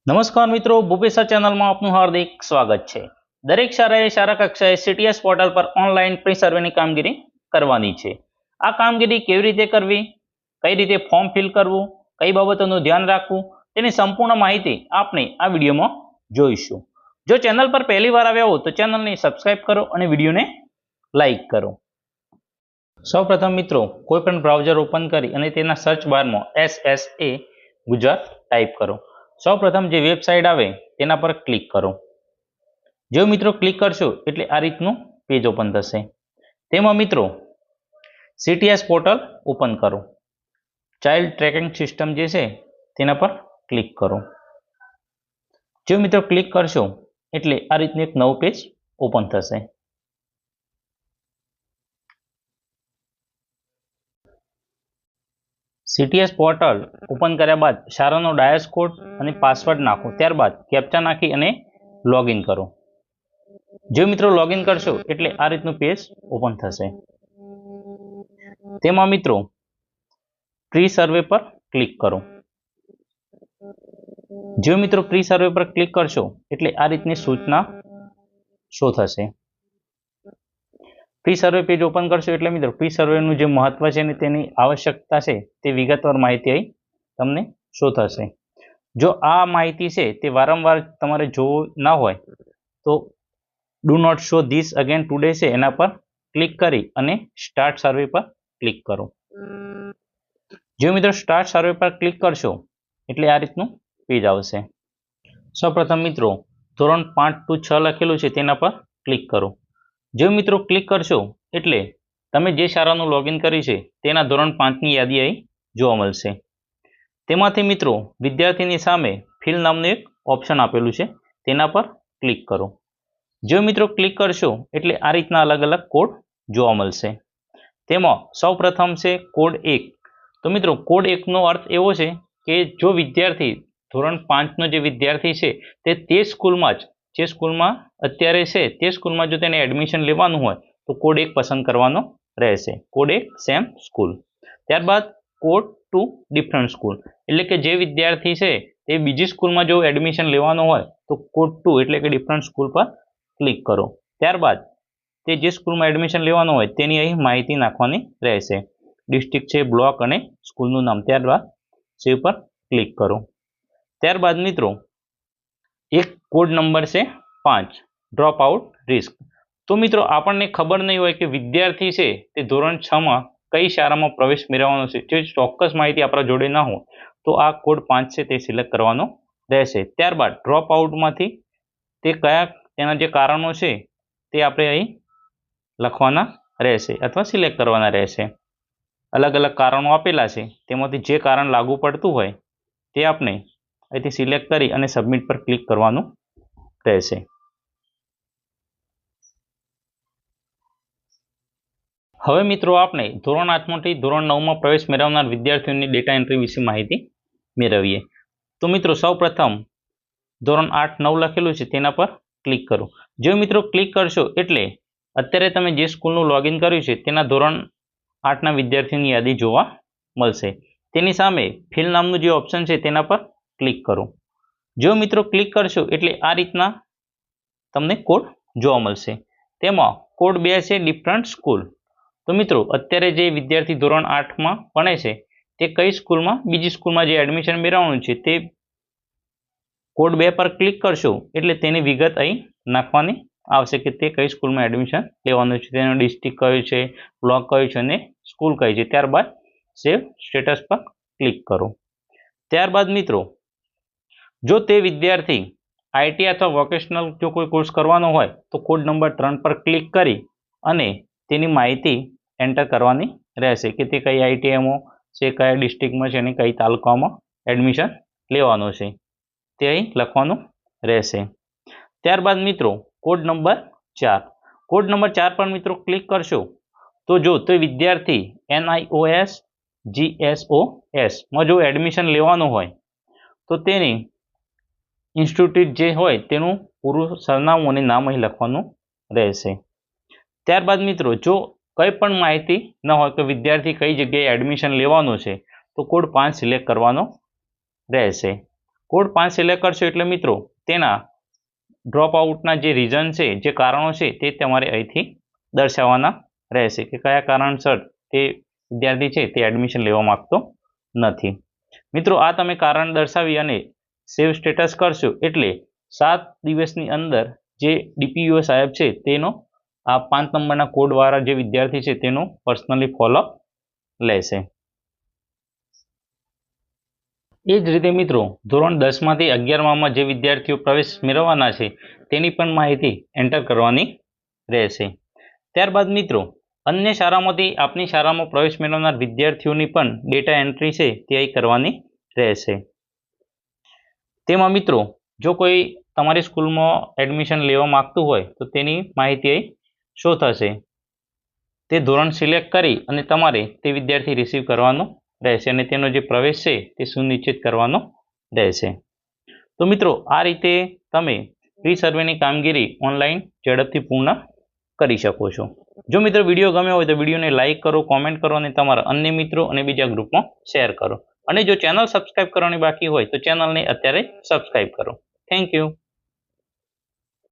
નમસ્કાર મિત્રો, ભૂપેશા ચેનલમાં આપનું હાર્દિક સ્વાગત છે। દરેક શાળાએ શાળા કક્ષાએ સીટીએસ પોર્ટલ પર ઓનલાઈન પ્રી સર્વેની કામગીરી કરવાની છે। આ કામગીરી કેવી રીતે કરવી, કઈ રીતે ફોર્મ ફિલ કરવું, કઈ બાબતોનું ધ્યાન રાખવું, તેની સંપૂર્ણ માહિતી આપણે આ વિડીયોમાં જોઈશું। જો ચેનલ પર પહેલી વાર આવ્યા હો તો ચેનલને સબસ્ક્રાઇબ કરો અને વિડીયોને લાઈક કરો। સૌપ્રથમ મિત્રો કોઈ પણ બ્રાઉઝર ઓપન કરી અને તેના સર્ચ બારમાં SSA ગુજરાત ટાઈપ કરો। સૌપ્રથમ જે વેબસાઇટ આવે તેના પર ક્લિક કરો। જો મિત્રો ક્લિક કરશો એટલે આ રીતનું પેજ ઓપન થશે। તેમાં મિત્રો સીટીએસ પોર્ટલ ઓપન કરો। ચાઇલ્ડ ટ્રેકિંગ સિસ્ટમ જે છે તેના પર ક્લિક કરો। જો મિત્રો ક્લિક કરશો એટલે આ રીતનું એક નવું પેજ ઓપન થશે। સીટીએસ પોર્ટલ ઓપન કર્યા બાદ શાળાનો ડાયસ કોડ અને પાસવર્ડ નાખો, ત્યારબાદ કેપ્ચા નાખી અને લોગિન કરો। જો મિત્રો લોગિન કરશો એટલે આ રીતનું પેજ ઓપન થશે। તેમાં મિત્રો પ્રી સર્વે પર ક્લિક કરો। જો મિત્રો પ્રી સર્વે પર ક્લિક કરશો એટલે આ રીતની સૂચના શો થશે। પ્રી સર્વે પેજ ઓપન કરશો એટલે મિત્રો પ્રી સર્વેનું જે મહત્વ છે અને તેની આવશ્યકતા છે તે વિગતવાર માહિતી અહીં તમને શો થશે। જો આ માહિતી છે તે વારંવાર તમારે જોવું ના હોય તો do not show this again today છે એના પર ક્લિક કરી અને સ્ટાર્ટ સર્વે પર ક્લિક કરો। જો મિત્રો સ્ટાર્ટ સર્વે પર ક્લિક કરશો એટલે આ રીતનું પેજ આવશે। સૌપ્રથમ મિત્રો ધોરણ 5 to 6 લખેલું છે તેના પર ક્લિક કરો। જો મિત્રો ક્લિક કરશો એટલે તમે જે શાળાનું લોગિન કર્યું છે તેના ધોરણ 5ની યાદી અહીં જોવા મળશે। તેમાંથી મિત્રો વિદ્યાર્થીની સામે ફિલ નામનું એક ઓપ્શન આપેલું છે તેના પર ક્લિક કરો। જો મિત્રો ક્લિક કરશો એટલે આ રીતના અલગ અલગ કોડ જોવા મળશે। તેમાં સૌપ્રથમ છે કોડ 1। તો મિત્રો કોડ 1નો અર્થ એવો છે કે જો વિદ્યાર્થી ધોરણ 5નો જે વિદ્યાર્થી છે તે સ્કૂલમાં જે સ્કૂલમાં અત્યારે છે તે સ્કૂલમાં જો તેને એડમિશન લેવાનું હોય તો કોડ 1 પસંદ કરવાનો રહેશે। Code 1 same school. ત્યારબાદ કોડ 2 ડિફરન્ટ સ્કૂલ, એટલે કે જે વિદ્યાર્થી છે તે બીજી સ્કૂલમાં જો એડમિશન લેવાનું હોય તો કોડ 2 એટલે કે ડિફરન્ટ સ્કૂલ પર ક્લિક કરો। ત્યારબાદ તે જે સ્કૂલમાં એડમિશન લેવાનું હોય તેની અહીં માહિતી નાખવાની રહેશે, ડિસ્ટ્રિક્ટ છે, બ્લોક અને સ્કૂલનું નામ। ત્યારબાદ સેવ પર ક્લિક કરો। ત્યારબાદ મિત્રો એક કોડ નંબર છે 5 ડ્રોપ આઉટ રિસ્ક। તો મિત્રો આપણને ખબર નહીં હોય કે વિદ્યાર્થી છે તે ધોરણ 6માં કઈ શાળામાં પ્રવેશ મેળવવાનો છે, જે ચોક્કસ માહિતી આપણા જોડે ના હોય તો આ કોડ 5 છે તે સિલેક્ટ કરવાનો રહેશે। ત્યારબાદ ડ્રોપ આઉટમાંથી તે કયા તેના જે કારણો છે તે આપણે અહીં લખવાના રહેશે અથવા સિલેક્ટ કરવાના રહેશે। અલગ અલગ કારણો આપેલા છે તેમાંથી જે કારણ લાગુ પડતું હોય તે આપણે અહીંથી સિલેક્ટ કરી અને સબમિટ પર ક્લિક કરવાનું રહેશે। હવે મિત્રો આપણે ધોરણ 8માંથી ધોરણ 9માં પ્રવેશ મેળવનાર વિદ્યાર્થીઓની ડેટા એન્ટ્રી વિશે માહિતી મેળવીએ। તો મિત્રો સૌપ્રથમ ધોરણ 8-9 લખેલું છે તેના પર ક્લિક કરો। જો મિત્રો ક્લિક કરશો એટલે અત્યારે તમે જે સ્કૂલનું લોગિન કર્યું છે તેના ધોરણ 8ના વિદ્યાર્થીઓની યાદી જોવા મળશે। તેની સામે ફિલ નામનું જે ઓપ્શન છે તેના પર ક્લિક કરો। જો મિત્રો ક્લિક કરશો એટલે આ રીતના તમને કોડ જોવા મળશે। તેમાં કોડ 2 છે ડિફરન્ટ સ્કૂલ। તો મિત્રો અત્યારે જે વિદ્યાર્થી ધોરણ 8માં ભણે છે તે કઈ સ્કૂલમાં બીજી સ્કૂલમાં જે એડમિશન મેળવવાનું છે તે કોડ 2 પર ક્લિક કરશો એટલે તેની વિગત અહીં નાખવાની આવશે કે તે કઈ સ્કૂલમાં એડમિશન લેવાનું છે, તેનો ડિસ્ટ્રિક્ટ કયો છે, બ્લોક કયો છે અને સ્કૂલ કઈ છે। ત્યારબાદ સેવ સ્ટેટસ પર ક્લિક કરો। ત્યારબાદ મિત્રો જો તે વિદ્યાર્થી આઈટી અથવા વોકેશનલ જો કોઈ કોર્સ કરવાનો હોય તો કોડ નંબર 3 પર ક્લિક કરી અને તેની માહિતી એન્ટર કરવાની રહેશે કે તે કઈ આઈટીઆઈમાં છે, કયા ડિસ્ટ્રિક્ટમાં છે અને કઈ તાલુકામાં એડમિશન લેવાનું છે તે અહીં લખવાનું રહેશે। ત્યારબાદ મિત્રો કોડ નંબર 4, કોડ નંબર 4 પર મિત્રો ક્લિક કરશો તો જો તે વિદ્યાર્થી NIOS GSOSમાં જો એડમિશન લેવાનું હોય તો તેની ઇન્સ્ટિટ્યૂટ જે હોય તેનું પૂરું સરનામું અને નામ અહીં લખવાનું રહેશે। ત્યારબાદ મિત્રો જો કંઈ પણ માહિતી ન હોય કે વિદ્યાર્થી કઈ જગ્યાએ એડમિશન લેવાનું છે તો કોડ 5 સિલેક્ટ કરવાનો રહેશે। કોડ 5 સિલેક્ટ કરશો એટલે મિત્રો તેના ડ્રોપ આઉટના જે રીઝન છે, જે કારણો છે, તે તમારે અહીંથી દર્શાવવાના રહેશે કે કયા કારણસર તે વિદ્યાર્થી છે તે એડમિશન લેવા માંગતો નથી. મિત્રો આ તમે કારણ દર્શાવી અને સેવ સ્ટેટસ કરશો એટલે 7 દિવસની અંદર જે ડીપીયુઓ સાહેબ છે તેનો આ 5 નંબરના કોડવાળા જે વિદ્યાર્થી છે તેનો પર્સનલી ફોલોઅપ લેશે. એ જ રીતે મિત્રો ધોરણ 10માંથી 11માં જે વિદ્યાર્થીઓ પ્રવેશ મેળવવાના છે તેની પણ માહિતી એન્ટર કરવાની રહેશે. ત્યારબાદ મિત્રો અન્ય શાળામાંથી આપની શાળામાં પ્રવેશ મેળવનાર વિદ્યાર્થીઓની પણ ડેટા એન્ટ્રી છે તે અહીં કરવાની રહેશે. તેમાં મિત્રો જો કોઈ તમારી સ્કૂલમાં એડમિશન લેવા માંગતું હોય તો તેની માહિતી અહીં શો થશે. તે ધોરણ સિલેક્ટ કરી અને તમારે તે વિદ્યાર્થી રિસીવ કરવાનો રહેશે અને તેનો જે પ્રવેશ છે તે સુનિશ્ચિત કરવાનો રહેશે. તો મિત્રો આ રીતે તમે પ્રી સર્વેની કામગીરી ઓનલાઈન ઝડપથી પૂર્ણ કરી શકો છો. જો મિત્રો વિડીયો ગમ્યો હોય તો વિડીયોને લાઇક કરો, કોમેન્ટ કરો અને તમારા અન્ય મિત્રો અને બીજા ગ્રુપમાં શેર કરો. અને જો ચેનલ સબસ્ક્રાઇબ કરવાની બાકી હોય તો ચેનલને અત્યારે સબસ્ક્રાઇબ કરો. Thank you.